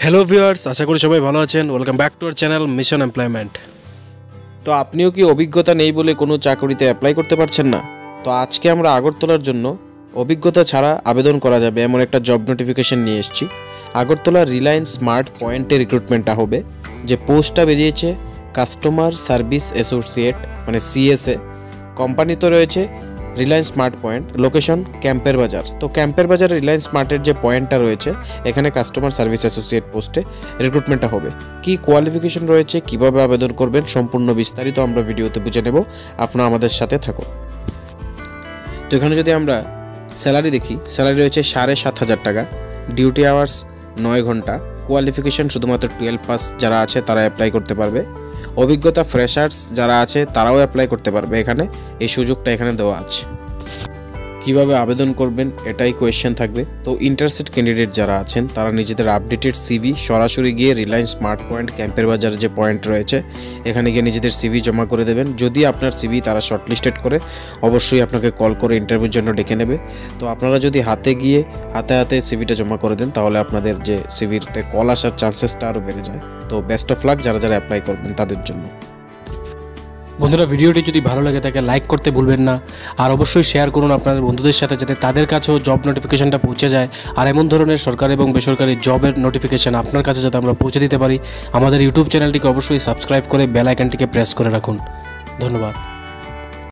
Hello viewers, আশা করি সবাই ভালো আছেন। Welcome back to our channel mission employment. তো আপনিও কি অভিজ্ঞতা নেই বলে কোনো চাকরিতে অ্যাপ্লাই করতে পারছেন না? তো আজকে আমরা আগরতলার জন্য অভিজ্ঞতা ছাড়া আবেদন করা যাবে এমন একটা জব নোটিফিকেশন নিয়ে এসেছি। আগরতলা রিলায়েন্স স্মার্ট পয়েন্টে রিক্রুটমেন্টটা হবে। যে পোস্টটা বেরিয়েছে কাস্টমার সার্ভিস অ্যাসোসিয়েট মানে সিএসএ। কোম্পানি তো রয়েছে রিলায়েন্স স্মার্ট পয়েন্ট, লোকেশন ক্যাম্পের বাজার। তো ক্যাম্পের বাজার রিলায়েন্স স্মার্টের যে পয়েন্টটা রয়েছে এখানে কাস্টমার সার্ভিস অ্যাসোসিয়েট পোস্টে রিক্রুটমেন্টটা হবে। কি কোয়ালিফিকেশন রয়েছে, কিভাবে আবেদন করবেন, সম্পূর্ণ বিস্তারিত আমরা ভিডিওতে বুঝে নেব। আপনারা আমাদের সাথে থাকুন। তো এখানে যদি আমরা স্যালারি দেখি, স্যালারি রয়েছে 7,500 টাকা। ডিউটি আওয়ার্স 9 ঘন্টা। কোয়ালিফিকেশন শুধুমাত্র 12 পাস যারা আছে তারা অ্যাপ্লাই করতে পারবে। অভিজ্ঞতা ফ্রেশার্স যারা আছে তারাও অ্যাপ্লাই করতে পারবে। এখানে এই সুযোগটা এখানে দেওয়া আছে। কিভাবে আবেদন করবেন এটাই কোয়েশ্চেন থাকবে। তো ইন্টারেস্টেড ক্যান্ডিডেট যারা আছেন তারা নিজেদের আপডেটেড সিভি সরাসরি গিয়ে রিলায়েন্স স্মার্ট পয়েন্ট ক্যাম্পের বাজারে যে পয়েন্ট রয়েছে এখানে গিয়ে নিজেদের সিভি জমা করে দেবেন। যদি আপনার সিভি তারা শর্টলিস্টেড করে অবশ্যই আপনাকে কল করে ইন্টারভিউর জন্য ডেকে নেবে। তো আপনারা যদি হাতে হাতে সিভিটা জমা করে দেন তাহলে আপনাদের যে সিভিতে কল আসার চান্সেসটা আরও বেড়ে যায়। তো বেস্ট অফ লাক যারা অ্যাপ্লাই করবেন তাদের জন্য। বন্ধুরা, ভিডিওটি যদি ভালো লাগে থাকে লাইক করতে ভুলবেন না, আর অবশ্যই শেয়ার করুন আপনাদের বন্ধুদের সাথে যাতে তাদের কাছেও জব নোটিফিকেশনটা পৌঁছে যায়। আর এমন ধরনের সরকারি এবং বেসরকারি জবের নোটিফিকেশন আপনার কাছে যাতে আমরা পৌঁছে দিতে পারি, আমাদের ইউটিউব চ্যানেলটিকে অবশ্যই সাবস্ক্রাইব করে বেল আইকনটিকে প্রেস করে রাখুন। ধন্যবাদ।